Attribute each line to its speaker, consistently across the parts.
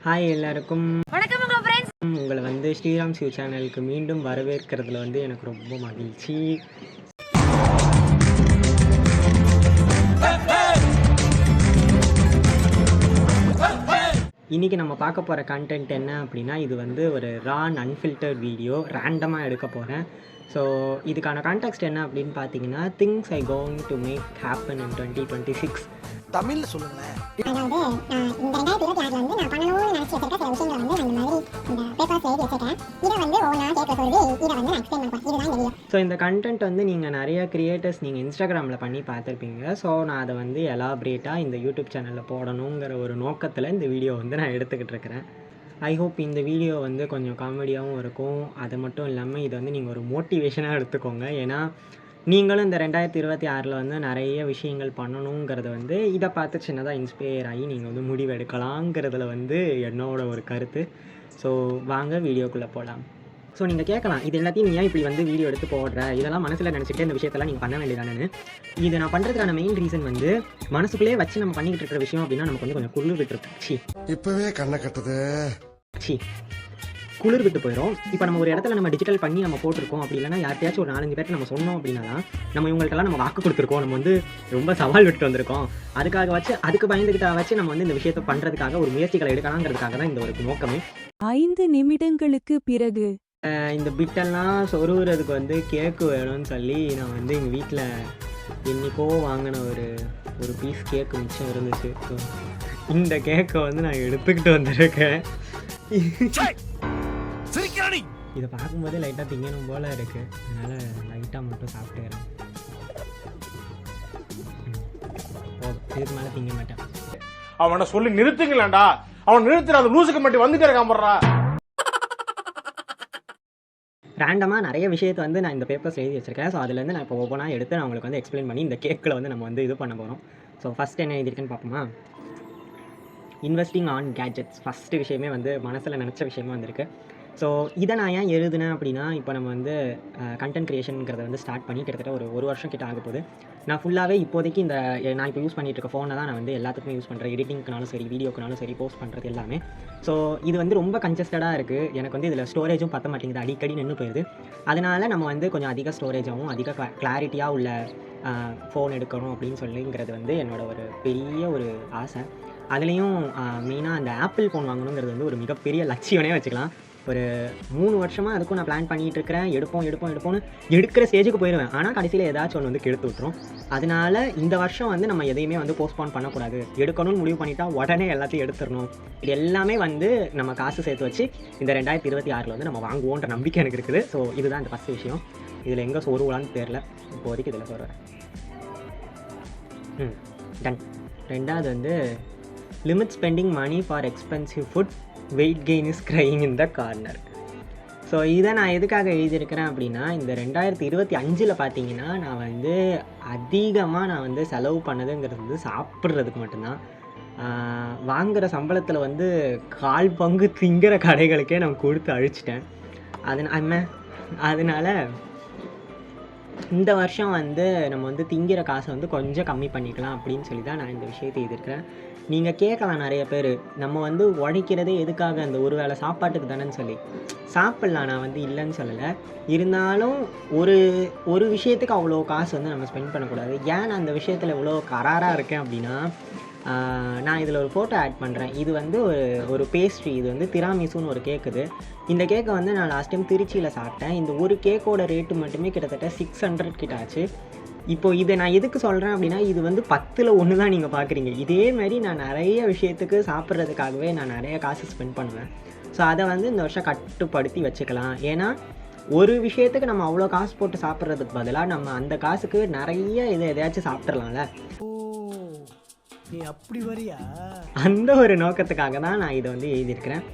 Speaker 1: Hi எல்லாருக்கும்
Speaker 2: வணக்கம் உங்க ஃப்ரெண்ட்ஸ்.
Speaker 1: உங்களை வந்து ஸ்ரீராம் சிவ் சேனலுக்கு மீண்டும் வரவேற்கிறதுல வந்து எனக்கு ரொம்ப மகிழ்ச்சி. இன்றைக்கி நம்ம பார்க்க போகிற கண்டென்ட் என்ன அப்படின்னா, இது வந்து ஒரு அன்ஃபில்டர்ட் வீடியோ ரேண்டமாக எடுக்க போகிறேன். ஸோ இதுக்கான கான்டெக்ஸ்ட் என்ன அப்படின்னு பார்த்தீங்கன்னா, things I going to make happen in 2026.
Speaker 3: தமிழ்ல சொல்லுங்களேன்.
Speaker 4: அதாவது இந்த 2026 வந்து நான் பண்ணணும்னு நினைச்சு வச்சிருக்க சில விஷயங்களை வந்து அந்த மாதிரி இந்த பேப்பர்ஸ் எழுதி வச்சிருக்கேன். இதை வந்து ஓனா கேட்க சொல்லி இதை வந்து நான் எக்ஸ்பிளைன் பண்ண போறேன். இதுதான் இந்த வீடியோ.
Speaker 1: ஸோ இந்த கண்டென்ட் வந்து நீங்கள் நிறைய கிரியேட்டர்ஸ் நீங்கள் இன்ஸ்டாகிராமில் பண்ணி பார்த்துருப்பீங்க. ஸோ நான் அதை வந்து எலாபரேட்டாக இந்த யூடியூப் சேனலில் போடணுங்கிற ஒரு நோக்கத்தில் இந்த வீடியோ வந்து நான் எடுத்துக்கிட்டு இருக்கிறேன். ஐ ஹோப் இந்த வீடியோ வந்து கொஞ்சம் காமெடியாகவும் இருக்கும். அது மட்டும் இல்லாமல் இது வந்து நீங்கள் ஒரு மோட்டிவேஷனாக எடுத்துக்கோங்க. ஏன்னா நீங்களும் இந்த 2026 வந்து நிறைய விஷயங்கள் பண்ணணுங்கிறத வந்து இதை பார்த்து சின்னதாக இன்ஸ்பயர் ஆகி நீங்கள் வந்து முடிவு எடுக்கலாங்கிறதுல வந்து என்னோட ஒரு கருத்து. ஸோ வாங்க வீடியோக்குள்ளே போகலாம். ஸோ நீங்கள் கேட்கலாம், இது எல்லாத்தையும் நீ ஏன் இப்படி வந்து வீடியோ எடுத்து போடுற, இதெல்லாம் மனசில் நினச்சிட்டு இந்த விஷயத்தெல்லாம் நீங்கள் பண்ண வேண்டியதானு. இது நான் பண்ணுறதுக்கான மெயின் ரீசன் வந்து மனசுக்குள்ளேயே வச்சு நம்ம பண்ணிக்கிட்டு இருக்கிற விஷயம் அப்படின்னா நமக்கு வந்து கொஞ்சம் குளிர் விட்டுருக்கு.
Speaker 3: இப்பவே கண்ணை கட்டுது.
Speaker 1: குளிர் விட்டு போயிடும். இப்போ நம்ம ஒரு இடத்துல நம்ம டிஜிட்டல் பண்ணி நம்ம போட்டிருக்கோம், அப்படி இல்லைனா யார்ட்டையாச்சும் ஒரு 4-5 பேர்ட்டு நம்ம சொன்னோம் அப்படின்னா நம்ம இவங்கள்ட்டெல்லாம் நம்ம வாக்கு கொடுத்துருக்கோம், நம்ம வந்து ரொம்ப சவால் விட்டு வந்திருக்கோம். அதுக்கு பயந்துக்கிட்ட வச்சு நம்ம வந்து இந்த விஷயத்தை பண்ணுறதுக்காக ஒரு முயற்சிகளை எடுக்கலாங்கிறதுக்காக தான் இந்த ஒரு நோக்கமே.
Speaker 2: 5 நிமிடங்களுக்கு பிறகு
Speaker 1: இந்த பிட்டெல்லாம் சொருகிறதுக்கு வந்து கேக்கு வேணும்னு சொல்லி நான் வந்து எங்கள் வீட்டில் என்றைக்கோ வாங்கின ஒரு பீஸ் கேக்கு மிச்சம் இருந்துச்சு. ஸோ இந்த கேக்கை வந்து நான் எடுத்துக்கிட்டு வந்திருக்கேன். இதை பார்க்கும்போதே லைட்டாக திங்கணும் போல் இருக்குது. அதனால் லைட்டாக மட்டும் சாப்பிட்டுக்கிறேன். இதுக்கு மேலே திங்க மாட்டேன்.
Speaker 5: அவனை சொல்லி நிறுத்துங்களேன்டா. அவன் நிறுத்துற அந்த லூசுக்கு மட்டும் வந்துட்டே இருக்கான்.
Speaker 1: ரேண்டமாக நிறைய விஷயத்தை வந்து நான் இந்த பேப்பர்ஸ் எழுதி வச்சிருக்கேன். ஸோ அதுலேருந்து நான் இப்போ ஒவ்வொன்றா எடுத்து நான் உங்களுக்கு வந்து எக்ஸ்பிளைன் பண்ணி இந்த கேக்கில் வந்து நம்ம வந்து இது பண்ண போகிறோம். ஸோ ஃபஸ்ட் என்ன எழுதியிருக்கேன்னு பார்ப்போமா. இன்வெஸ்டிங் ஆன் கேட்ஜெட்ஸ் ஃபஸ்ட்டு விஷயமே வந்து மனசில் நினச்ச விஷயமா வந்திருக்கு. ஸோ இதை நான் ஏன் எழுதுனேன் அப்படின்னா, இப்போ நம்ம வந்து கண்டென்ட் க்ரியேஷனுங்கிறத வந்து ஸ்டார்ட் பண்ணி கிட்டத்தட்ட ஒரு வருஷம் கிட்ட ஆக போகுது. நான் ஃபுல்லாகவே இப்போதைக்கு நான் இப்போ யூஸ் பண்ணிட்டு இருக்க ஃபோனை தான் நான் வந்து எல்லாத்துக்குமே யூஸ் பண்ணுறேன். எடிட்டிங்க்குனாலும் சரி, வீடியோக்குனாலும் சரி, போஸ்ட் பண்ணுறது எல்லாமே. ஸோ இது வந்து ரொம்ப கன்ஜஸ்டடாக இருக்குது. எனக்கு வந்து இதில் ஸ்டோரேஜும் பற்ற மாட்டேங்குது, அடிக்கடி நின்று போயிடுது. அதனால் நம்ம வந்து கொஞ்சம் அதிக ஸ்டோரேஜாகவும் அதிக கிளாரிட்டியாக உள்ள ஃபோன் எடுக்கணும் அப்படின்னு சொல்லிங்கிறது வந்து என்னோட ஒரு பெரிய ஒரு ஆசை. அதுலேயும் மெயினாக அந்த ஆப்பிள் ஃபோன் வாங்கணுங்கிறது வந்து ஒரு மிகப்பெரிய லட்சியனே வச்சுக்கலாம். ஒரு 3 வருஷமாக அதுக்கும் நான் பிளான் பண்ணிகிட்டு இருக்கிறேன். எடுப்போம்னு எடுக்கிற ஸ்டேஜுக்கு போயிடுவேன். ஆனால் கடைசியில் ஏதாச்சும் ஒன்று வந்து கெடுத்து விட்டுரும். அதனால் இந்த வருஷம் வந்து நம்ம எதையுமே வந்து போஸ்ட்போன் பண்ணக்கூடாது. எடுக்கணும்னு முடிவு பண்ணிட்டா உடனே எல்லாத்தையும் எடுத்துடணும். இது எல்லாமே வந்து நம்ம காசு சேர்த்து வச்சு இந்த 2026 வந்து நம்ம வாங்குவோன்ற நம்பிக்கை எனக்கு இருக்குது. ஸோ இதுதான் இந்த ஃபஸ்ட் விஷயம். இதில் எங்கே சொருவலான்னு தெரியல, இப்போதைக்கு இதில் சொல்கிறேன். டன். ரெண்டாவது வந்து limit spending money for expensive food, weight gain is crying in the corner. So இதை நான் எதுக்காக எழுதியிருக்கிறேன் அப்படின்னா, இந்த 2025 பார்த்தீங்கன்னா நான் வந்து அதிகமாக நான் வந்து செலவு பண்ணதுங்கிறது வந்து சாப்பிட்றதுக்கு மட்டும்தான். வாங்குகிற சம்பளத்தில் வந்து 1/4 பங்கு திங்கிற கடைகளுக்கே நான் கொடுத்து அழிச்சிட்டேன். அதனால் இந்த வருஷம் வந்து நம்ம வந்து திங்கிற காசை வந்து கொஞ்சம் கம்மி பண்ணிக்கலாம் அப்படின்னு சொல்லி தான் நான் இந்த விஷயத்தை எழுதியிருக்கிறேன். நீங்கள் கேட்கலாம் நிறைய பேர், நம்ம வந்து உழைக்கிறதே எதுக்காக, அந்த ஒரு வேளை சாப்பாட்டுக்கு தானேன்னு சொல்லி. சாப்பிட்லாம், நான் வந்து இல்லைன்னு சொல்லலை. இருந்தாலும் ஒரு விஷயத்துக்கு அவ்வளோ காசு வந்து நம்ம ஸ்பெண்ட் பண்ணக்கூடாது. ஏன் நான் அந்த விஷயத்தில் இவ்வளோ கராராக இருக்கேன் அப்படின்னா, நான் இதில் ஒரு ஃபோட்டோ ஆட் பண்ணுறேன். இது வந்து ஒரு பேஸ்ட்ரி. இது வந்து திராமிசுன்னு ஒரு கேக்குது. இந்த கேக்கை வந்து நான் லாஸ்ட் டைம் திருச்சியில் சாப்பிட்டேன். இந்த ஒரு கேக்கோட ரேட்டு மட்டுமே கிட்டத்தட்ட 600 கிட்ட ஆச்சு. இப்போது இதை நான் எதுக்கு சொல்கிறேன் அப்படின்னா, இது வந்து 10ல் 1 தான் நீங்கள் பார்க்குறீங்க. இதே மாதிரி நான் நிறைய விஷயத்துக்கு சாப்பிட்றதுக்காகவே நான் நிறைய காசு ஸ்பெண்ட் பண்ணுவேன். ஸோ அதை வந்து இந்த வருஷம் கட்டுப்படுத்தி வச்சுக்கலாம். ஏன்னா ஒரு விஷயத்துக்கு நம்ம அவ்வளோ காசு போட்டு சாப்பிட்றதுக்கு பதிலாக நம்ம அந்த காசுக்கு நிறைய எதையாச்சும் சாப்பிட்றலாம்ல.
Speaker 3: நீ அப்படி வரியா?
Speaker 1: அந்த ஒரு நோக்கத்துக்காக தான் நான் இதை வந்து எழுதியிருக்கிறேன்.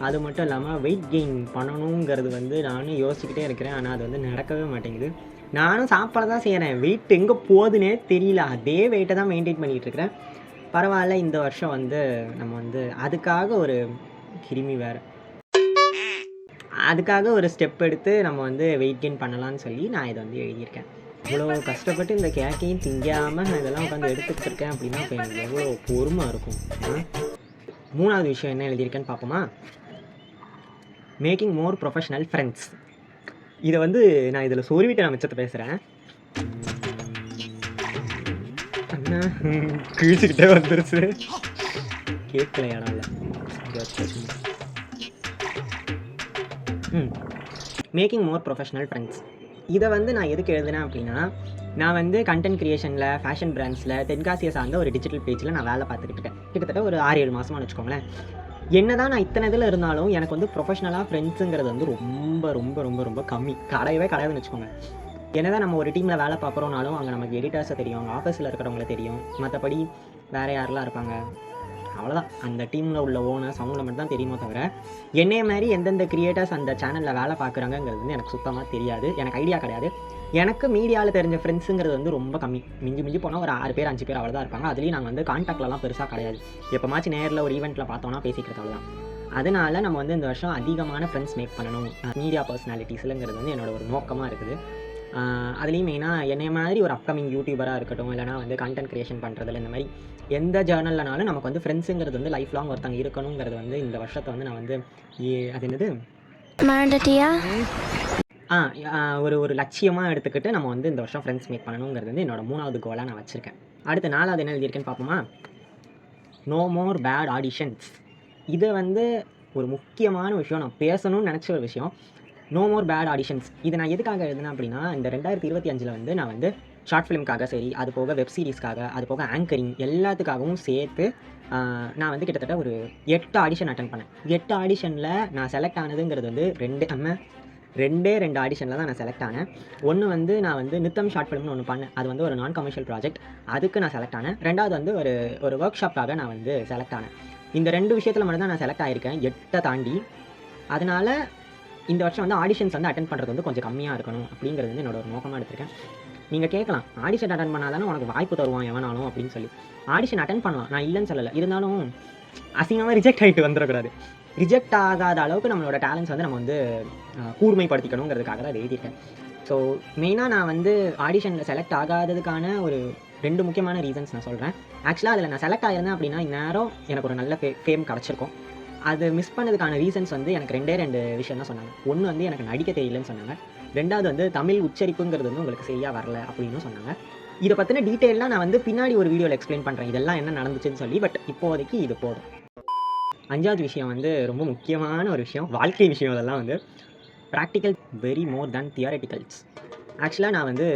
Speaker 1: அது மட்டும் இல்லாமல் வெயிட் கெயின் பண்ணணுங்கிறது வந்து நானும் யோசிச்சுக்கிட்டே இருக்கிறேன். ஆனால் அது வந்து நடக்கவே மாட்டேங்குது. நானும் சாப்பிட தான் செய்கிறேன், வெயிட் எங்கே போகுதுன்னே தெரியல. அதே வெயிட்டை தான் மெயின்டைன் பண்ணிகிட்டு இருக்கிறேன். பரவாயில்ல, இந்த வருஷம் வந்து நம்ம வந்து அதுக்காக ஒரு கிருமி வேறு, அதுக்காக ஒரு ஸ்டெப் எடுத்து நம்ம வந்து வெயிட் கெயின் பண்ணலான்னு சொல்லி நான் இதை வந்து எழுதியிருக்கேன். இவ்வளோ கஷ்டப்பட்டு இந்த கேக்கையும் திங்காமல் நான் இதெல்லாம் உட்காந்து எடுத்துக்கிட்டு இருக்கேன் அப்படின்னா இப்போ எனக்கு எவ்வளோ பொறுமை இருக்கும். மூணாவது விஷயம் என்ன எழுதியிருக்கேன்னு பார்ப்போமா? மேக்கிங் மோர் ப்ரொஃபஷனல் ஃப்ரெண்ட்ஸ். இதை வந்து நான் இதில் சொருவிட்டு நான் மிச்சத்தை பேசுகிறேன். அண்ணா கிழிச்சுக்கிட்டே வந்துருச்சு. கேட்கல இடம் இல்லை. மேக்கிங் மோர் ப்ரொஃபஷனல் ஃப்ரெண்ட்ஸ். இதை வந்து நான் எதுக்கு எழுதுனேன் அப்படின்னா, நான் வந்து கண்டென்ட் க்ரியேஷனில், ஃபேஷன் பிராண்ட்ஸில், தென்காசியை சார்ந்த ஒரு டிஜிட்டல் பேஜில் நான் வேலை பார்த்துக்கிட்டு இருக்கேன். கிட்டத்தட்ட ஒரு 6-7 மாதமாக வச்சுக்கோங்களேன். என்ன தான் நான் இத்தனை இதில் இருந்தாலும் எனக்கு வந்து ப்ரொஃபஷனலாக ஃப்ரெண்ட்ஸுங்கிறது வந்து ரொம்ப ரொம்ப ரொம்ப ரொம்ப கம்மி. கிடையாதுன்னு வச்சுக்கோங்க. என்ன தான் நம்ம ஒரு டீமில் வேலை பார்க்குறோனாலும் அங்கே நமக்கு எடிட்டர்ஸை தெரியும், அவங்க ஆஃபீஸில் இருக்கிறவங்கள தெரியும், மற்றபடி வேறு யாரெல்லாம் இருப்பாங்க, அவ்வளோதான். அந்த டீமில் உள்ள ஓனர்ஸ் அவங்கள மட்டும் தான் தெரியுமோ தவிர என்னைய மாதிரி எந்தெந்த கிரியேட்டர்ஸ் அந்த சேனலில் வேலை பார்க்குறாங்கங்கிறது வந்து எனக்கு சுத்தமாக தெரியாது. எனக்கு ஐடியா கிடையாது. எனக்கு மீடியாவில் தெரிஞ்ச ஃப்ரெண்ட்ஸுங்கிறது வந்து ரொம்ப கம்மி. மிஞ்சி போனால் ஒரு 6 பேர் 5 பேர் அவ்வளோ தான் இருப்பாங்க. அதுலேயும் நாங்கள் வந்து கான்டாக்ட்லலாம் பெருசாக கிடையாது. எப்போமாச்சும் நேரில் ஒரு ஈவெண்ட்டில் பார்த்தோன்னா பேசிக்கிறது அவ்வளோதான். அதனால் நம்ம வந்து இந்த வருஷம் அதிகமான ஃப்ரெண்ட்ஸ் மேக் பண்ணணும், மீடியா பர்சனாலிட்டிஸுங்கிறது வந்து என்னோட ஒரு நோக்கமாக இருக்குது. அதுலேயும் மெயினாக என்னைய மாதிரி ஒரு அப்கமிங் யூடியூபராக இருக்கட்டும், இல்லைனா வந்து கண்டென்ட் க்ரியேஷன் பண்ணுறதுல இந்த மாதிரி எந்த ஜேர்னல்னாலும் நமக்கு வந்து ஃப்ரெண்ட்ஸுங்கிறது வந்து லைஃப் லாங் ஒருத்தங்க இருக்கணுங்கிறது வந்து இந்த வருஷத்தை வந்து நான் வந்து அது என்னது ஒரு லட்சியமாக எடுத்துக்கிட்டு நம்ம வந்து இந்த வருஷம் ஃப்ரெண்ட்ஸ் மேக் பண்ணணுங்கிறது வந்து என்னோட 3வது கோலாக நான் வச்சுருக்கேன். அடுத்து 4வது என்ன எழுதியிருக்கேன்னு பார்ப்போமா? No more bad auditions. இதை வந்து ஒரு முக்கியமான விஷயம், நான் பேசணும்னு நினச்ச ஒரு விஷயம். No more bad auditions. இது நான் எதுக்காக எழுதுனேன் அப்படின்னா, இந்த 2025 வந்து நான் வந்து ஷார்ட் ஃபிலிம்காக சரி, அது போக வெப் சீரிஸ்க்காக, அது போக ஆங்கரிங் எல்லாத்துக்காகவும் சேர்த்து நான் வந்து கிட்டத்தட்ட ஒரு 8 ஆடிஷன் அட்டன் பண்ணேன். 8 ஆடிஷனில் நான் செலக்ட் ஆனதுங்கிறது வந்து 2 ஆடிஷனில் தான் நான் செலக்ட் ஆனேன். ஒன்று வந்து நான் வந்து நித்தம் ஷார்ட் ஃபிலிம்னு ஒன்று பண்ணேன். அது வந்து ஒரு நான் கமர்ஷியல் ப்ராஜெக்ட், அதுக்கு நான் செலக்ட் ஆனேன். 2வது வந்து ஒரு ஒர்க் ஷாப்காக நான் வந்து செலக்ட் ஆனேன். இந்த 2 விஷயத்தில் மட்டும் தான் நான் செலக்ட் ஆகியிருக்கேன், 8 தாண்டி. அதனால் இந்த வருஷம் வந்து ஆடிஷன்ஸ் வந்து அட்டன் பண்ணுறது வந்து கொஞ்சம் கம்மியாக இருக்கணும் அப்படிங்கிறது வந்து என்னோட ஒரு நோக்கமாக எடுத்திருக்கேன். நீங்கள் கேட்கலாம், ஆடிஷன் அட்டன் பண்ணால் தானே உனக்கு வாய்ப்பு தருவான் எவனாலும் அப்படின்னு சொல்லி. ஆடிஷன் அட்டன் பண்ணலாம், நான் இல்லைன்னு சொல்லலை. இருந்தாலும் அசிங்கமாக ரிஜெக்ட் ஆகிட்டு வந்துடக்கூடாது. ரிஜெக்ட் ஆகாத அளவுக்கு நம்மளோட டேலண்ட்ஸ் வந்து நம்ம வந்து கூர்மைப்படுத்திக்கணுங்கிறதுக்காக தான் அதை எழுதியிருக்கேன். ஸோ மெயினாக நான் வந்து ஆடிஷனில் செலக்ட் ஆகாததுக்கான ஒரு 2 முக்கியமான ரீசன்ஸ் நான் சொல்கிறேன். ஆக்சுவலாக அதில் நான் செலக்ட் ஆகிருந்தேன் அப்படின்னா இந்நேரம் எனக்கு ஒரு நல்ல ஃபேம் கிடச்சிருக்கும். அது மிஸ் பண்ணதுக்கான ரீசன்ஸ் வந்து எனக்கு 2 விஷயம் தான் சொன்னாங்க. ஒன்று வந்து எனக்கு நடிக்க தெரியலன்னு சொன்னாங்க. 2வது வந்து தமிழ் உச்சரிப்புங்கிறது வந்து உங்களுக்கு சரியாக வரல அப்படின்னு சொன்னாங்க. இதை பற்றின டீட்டெயிலாக நான் வந்து பின்னாடி ஒரு வீடியோவில் எக்ஸ்பிளைன் பண்ணுறேன், இதெல்லாம் என்ன நடந்துச்சுன்னு சொல்லி. பட் இப்போதைக்கு இது போதும். 5வது விஷயம் வந்து ரொம்ப முக்கியமான ஒரு விஷயம், வாழ்க்கை விஷயம். அதெல்லாம் வந்து ப்ராக்டிக்கல் வெரி மோர் தேன் தியரட்டிக்கல்ஸ். ஆக்சுவலாக நான் வந்து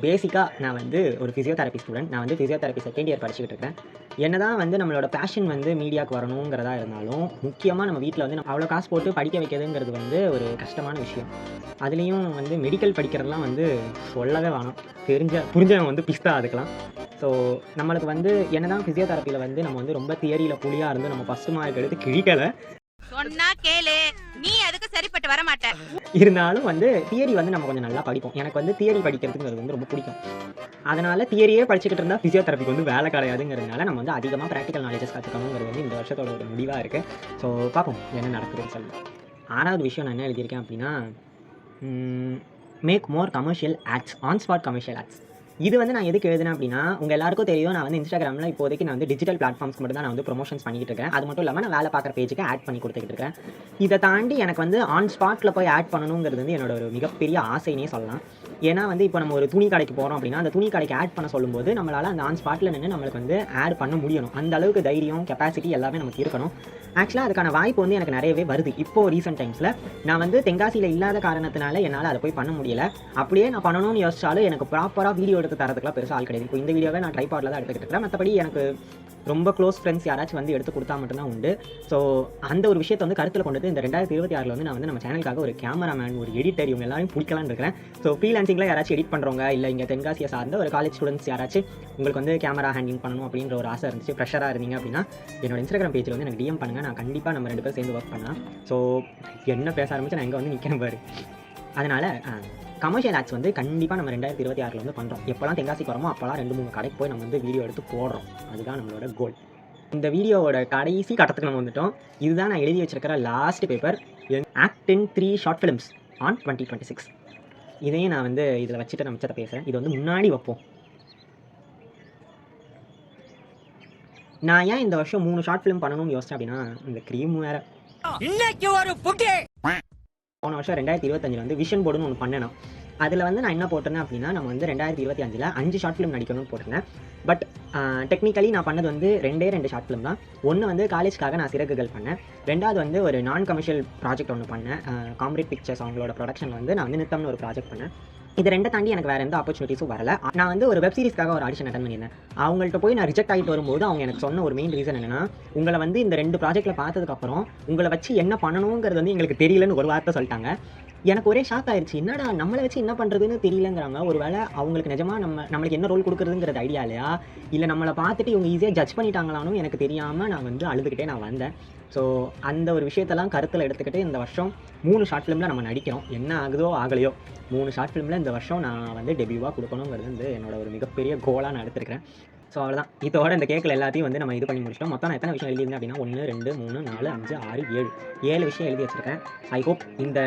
Speaker 1: பேசிக்காக ஒரு ஃபிசியோதெரப்பி ஸ்டூடெண்ட். நான் வந்து ஃபிசியோதெரப்பி செகண்ட் இயர் படிச்சுக்கிட்டு இருக்கேன். என்ன தான் வந்து நம்மளோட பேஷன் வந்து மீடியாவுக்கு வரணுங்கிறதா இருந்தாலும், முக்கியமாக நம்ம வீட்டில் வந்து அவ்வளோ காசு போட்டு படிக்க வைக்கிறதுங்கிறது வந்து ஒரு கஷ்டமான விஷயம். அதுலேயும் வந்து மெடிக்கல் படிக்கிறதுலாம் வந்து சொல்லவே வேணாம். புரிஞ்சவங்க வந்து பிஸ்தா அதுக்கெலாம். ஸோ நம்மளுக்கு வந்து என்ன தான் ஃபிசியோதெரப்பியில் வந்து நம்ம வந்து ரொம்ப தியரியில் புளியாக இருந்து நம்ம ஃபஸ்ட்டு மார்க் எடுத்து கிழிக்கலை,
Speaker 6: சொன்னா கேளு, நீ அதுக்கு சரிப்பட்டு வர மாட்ட.
Speaker 1: இருந்தாலும் வந்து தியரி வந்து நம்ம கொஞ்சம் நல்லா படிப்போம். எனக்கு வந்து தியரி படிக்கிறதுங்கிறது வந்து ரொம்ப பிடிக்கும். அதனால் தியரியே படிச்சுக்கிட்டு இருந்தால் ஃபிசியோதெரப்பிக்கு வந்து வேலை கிடையாதுங்கிறதுனால நம்ம வந்து அதிகமாக ப்ராக்டிக்கல் நாலேஜஸ் கற்றுக்கணுங்கிறது வந்து இந்த வருஷத்தோட ஒரு முடிவாக இருக்குது. ஸோ பார்ப்போம் என்ன நடக்குதுன்னு சொல்லி. 6வது விஷயம் நான் என்ன எழுதியிருக்கேன் அப்படின்னா, make more commercial ads, on spot commercial ads. இது வந்து நான் எதுக்கு எழுதுனேன் அப்படின்னா, உங்கள் எல்லாருக்கும் தெரியும், நான் வந்து இன்ஸ்டாகிராமில் இப்போதைக்கு நான் வந்து டிஜிட்டல் பிளாட்ஃபார்ம்ஸ்க்கு மட்டும் தான் நான் வந்து ப்ரொமோஷன்ஸ் பண்ணிக்கிட்டு இருக்கேன். அது மட்டும் இல்லாமல் நான் வேலை பார்க்குற பேஜுக்கு ஆட் பண்ணி கொடுத்துக்கிட்டு இருக்கேன். இதை தாண்டி எனக்கு வந்து ஆன் ஸ்பாட்டில் போய் ஆட் பண்ணணுங்கிறது வந்து என்னோட ஒரு மிகப்பெரிய ஆசைனே சொல்லலாம். ஏன்னா வந்து இப்போ நம்ம ஒரு துணி கடைக்கு போகிறோம் அப்படின்னா, அந்த துணி கடைக்கு ஆட் பண்ண சொல்லும்போது நம்மளால் அந்த ஆன் ஸ்பாட்டில் நின்று நம்மளுக்கு வந்து ஆட் பண்ண முடியணும். அந்த அளவுக்கு தைரியம், கெப்பாசிட்டி எல்லாமே நமக்கு இருக்கணும். ஆக்சுவலாக அதுக்கான வாய்ப்பு வந்து எனக்கு நிறையவே வருது. இப்போது ரீசெண்ட் டைம்ஸில் நான் வந்து தென்காசியில் இல்லாத காரணத்தினால என்னால் அதை போய் பண்ண முடியலை. அப்படியே நான் பண்ணணும்னு யோசிச்சாலும் எனக்கு ப்ராப்பராக வீடியோ எடுத்து தரதுக்குலாம் பெருசாக ஆள் கிடையாது. இப்போ இந்த வீடியோவை நான் ட்ரைபாடில் தான் எடுத்துக்கிட்டு இருக்கேன். மற்றபடி எனக்கு ரொம்ப க்ளோஸ் ஃப்ரெண்ட்ஸ் யாராச்சும் வந்து எடுத்து கொடுத்தா மட்டும்தான் உண்டு. ஸோ அந்த ஒரு விஷயத்தை வந்து கருத்தில் கொண்டு இந்த 2026 வந்து நான் வந்து நம்ம சேனலுக்காக ஒரு கேமராமேன், ஒரு எடிட்டர், இவங்க எல்லாரையும் பிடிக்கலான்னு இருக்கிறேன். ஸோ ஃப்ரீலான்சிங்கில் யாராச்சும் எடிட் பண்ணுறவங்க, இல்லை இங்கே தென்காசியை சார்ந்த ஒரு காலேஜ் ஸ்டூடெண்ட்ஸ் யாராச்சும் உங்களுக்கு வந்து கேமரா ஹேண்டிங் பண்ணணும் அப்படின்ற ஒரு ஆசை இருந்துச்சு, ப்ரெஷராக இருந்தீங்க அப்படின்னா என்னோட இன்ஸ்டாகிராம் பேஜில் வந்து எனக்கு டிஎம் பண்ணுங்கள். நான் கண்டிப்பாக நம்ம 2 பேரும் சேர்ந்து ஒர்க் பண்ணலாம். ஸோ என்ன பேச ஆரம்பிச்சு நான் எங்கே வந்து நிற்கிறேன் பாரு. அதனால் கமர்ஷியல் ஆட்ஸ் வந்து கண்டிப்பாக நம்ம 2026 வந்து பண்ணுறோம். எப்போல்லாம் தென்காசிக்கு வரோமோ அப்போல்லாம் 2-3 கடைக்கு போய் நம்ம வந்து வீடியோ எடுத்து போடுறோம். அதுதான் நம்மளோட கோல். இந்த வீடியோவோட கடைசி கட்டத்துக்கு நம்ம வந்துட்டோம். இதுதான் நான் எழுதி வச்சிருக்கிற last paper, act in 3 short films on 2026. இதையும் நான் வந்து இதில் வச்சுட்டு நான் மிச்சத்தை பேசுகிறேன். இது வந்து முன்னாடி வைப்போம். நான் ஏன் இந்த வருஷம் 3 ஷார்ட் ஃபிலிம் பண்ணணும்னு யோசிச்சேன் அப்படின்னா, இந்த க்ரீம் வேற. போன வருஷம் 2025 வந்து விஷன் போர்டுன்னு ஒன்று பண்ணேன். அதில் வந்து நான் என்ன போட்டிருந்தேன் அப்படின்னா, நம்ம வந்து 2025 5 ஷார்ட் ஃபிலிம் நடிக்கணும்னு போட்டிருந்தேன். பட் டெக்னிக்கலி நான் பண்ணது வந்து 2 ஷார்ட் ஃபிலிம் தான். ஒன்று வந்து காலேஜ்க்காக நான் சிறகுகள் பண்ணேன். 2வது வந்து ஒரு நான் கமர்ஷியல் ப்ராஜெக்ட் ஒன்று பண்ணேன். காம்ரேட் பிக்சர்ஸ் அவங்களோட ப்ரொடக்ஷன் வந்து நான் வந்து நித்தம்னு ஒரு ப்ராஜெக்ட் பண்ணேன். இது 2 தாண்டி எனக்கு வேறு எந்த ஆப்பர்ச்சுனிட்டிஸும் வரல. நான் வந்து ஒரு வெப் சீரிஸ்க்காக ஒரு ஆடிஷன் அட்டன் பண்ணியிருந்தேன். அவங்கள்ட்ட போய் நான் ரிஜெக்ட் ஆகிட்டு வரும்போது அவங்க எனக்கு சொன்ன ஒரு மெயின் ரீசன் என்னன்னா, உங்களை வந்து இந்த 2 ப்ராஜெக்ட்டில் பார்த்ததுக்கப்புறம் உங்களை வச்சு என்ன பண்ணணுங்கிறது வந்து எங்களுக்கு தெரியலன்னு ஒரு வார்த்தை சொல்லிட்டாங்க. எனக்கு ஒரே ஷாக் ஆயிடுச்சு. என்னடா நம்மளை வச்சு என்ன பண்ணுறதுன்னு தெரியலங்கிறாங்க. ஒரு வேளை அவங்களுக்கு நிஜமாக நம்மளுக்கு என்ன ரோல் கொடுக்குறதுங்கிறது ஐடியா இல்லையா, இல்லை நம்மளை பார்த்துட்டு இவங்க ஈஸியாக ஜட்ஜ் பண்ணிட்டாங்களானும் எனக்கு தெரியாமல் நான் வந்து அழுதுகிட்டே நான் வந்தேன். ஸோ அந்த ஒரு விஷயத்தெல்லாம் கருத்தில் எடுத்துக்கிட்டு இந்த வருஷம் 3 ஷார்ட் ஃபிலிமில் நம்ம நடிக்கிறோம். என்ன ஆகுதோ ஆகலையோ 3 ஷார்ட் ஃபிலிமில் இந்த வருஷம் நான் வந்து டெபியூவாக கொடுக்கணுங்கிறது வந்து என்னோட ஒரு மிகப்பெரிய கோலாக நான் எடுத்துருக்கிறேன். ஸோ அவ்வளோதான். இதோட இந்த கேக்கில் எல்லாத்தையும் வந்து நம்ம இது பண்ணி முடிச்சிட்டோம். மொத்தம் நான் எத்தனை விஷயம் எழுதியிருந்தேன் அப்படின்னா 1 2 3 4 5 6 7 விஷயம் எழுதி வச்சிருக்கேன். ஐ ஹோப் இந்த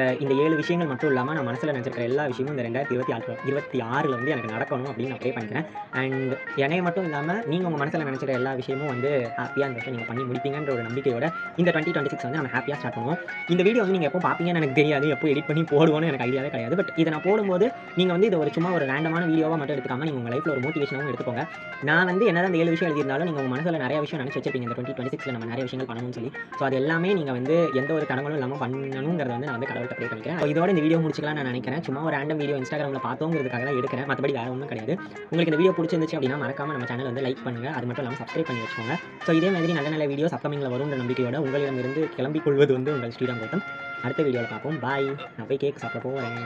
Speaker 1: 7 விஷயங்கள் மட்டும் இல்லாமல் நான் மனசில் நினச்சிருக்கிற எல்லா விஷயமும் இந்த 2026 வந்து எனக்கு நடக்கணும் அப்படின்னு நான் ப்ரே பண்ணிக்கிறேன். அண்ட் என்னைய மட்டும் இல்லாமல் நீங்கள் உங்கள் மனசில் நினச்சிக்கிற எல்லா விஷயமும் வந்து ஹாப்பியாக இந்த வருஷம் நீங்கள் பண்ணி முடிப்பீங்கன்ற ஒரு நம்பிக்கையோட இந்த 2026 வந்து நம்ம ஹாப்பியாக ஸ்டார்ட் பண்ணுவோம். இந்த வீடியோ வந்து நீங்கள் எப்போ பார்ப்பீங்கன்னு எனக்கு தெரியாது, எப்போ எடிட் பண்ணி போடுவோன்னு எனக்கு ஐடியாவே கிடையாது. பட் இதை நான் போடும்போது நீங்கள் வந்து இதை ஒரு சும்மா ஒரு ரேண்டமான வீடியோவாக மட்டும் எடுத்துக்காமல் நீங்கள் உங்கள் லைஃப்பில் ஒரு மோட்டிவேஷனாகவும் எடுத்துக்கோங்க. நான் வந்து என்னதான் அந்த 7 விஷயம் எழுதியிருந்தாலும் நீங்கள் உங்கள் மனசில் நிறைய விஷயம் நினச்சி வச்சிருப்பீங்க இந்த 2026 நம்ம நிறைய விஷயங்கள் பண்ணணும்னு சொல்லி. ஸோ அது எல்லாமே நீங்கள் வந்து எந்த ஒரு தடங்களும் இல்லாமல் பண்ணணுங்கிறத வந்து நான் வந்து கடவுள்கிட்ட ப்ரே பண்ணிக்கிறேன். ஸோ இதோட இந்த வீடியோ முடிச்சிக்கலாம் நான் நினைக்கிறேன். சும்மா ஒரு ரேண்டம் வீடியோ இன்ஸ்டாகிராமில் பார்த்தோங்கிறதுக்காக தான் எடுக்கிறேன், மற்றபடி வேறு ஒன்றும் கிடையாது. உங்களுக்கு இந்த வீடியோ பிடிச்சிருந்துச்சு அப்படின்னா மறக்காம நம்ம சேனல் வந்து லைக் பண்ணுங்கள். அது மட்டும் இல்லாமல் சப்ஸ்கிரைப் பண்ணி வச்சுக்கோங்க. ஸோ இதே மாதிரி நல்ல நல்ல வீடியோஸ் அப்கமிங்கில் வரும்ன்ற நம்பிக்கையோட உங்களிடமிருந்து கிளம்பிக் கொள்வது வந்து உங்கள் ஸ்ரீராம் கௌதம். அடுத்த வீடியோவில் பார்ப்போம். பாய். நான் போய் கேக் சாப்பிட போகிறேன்.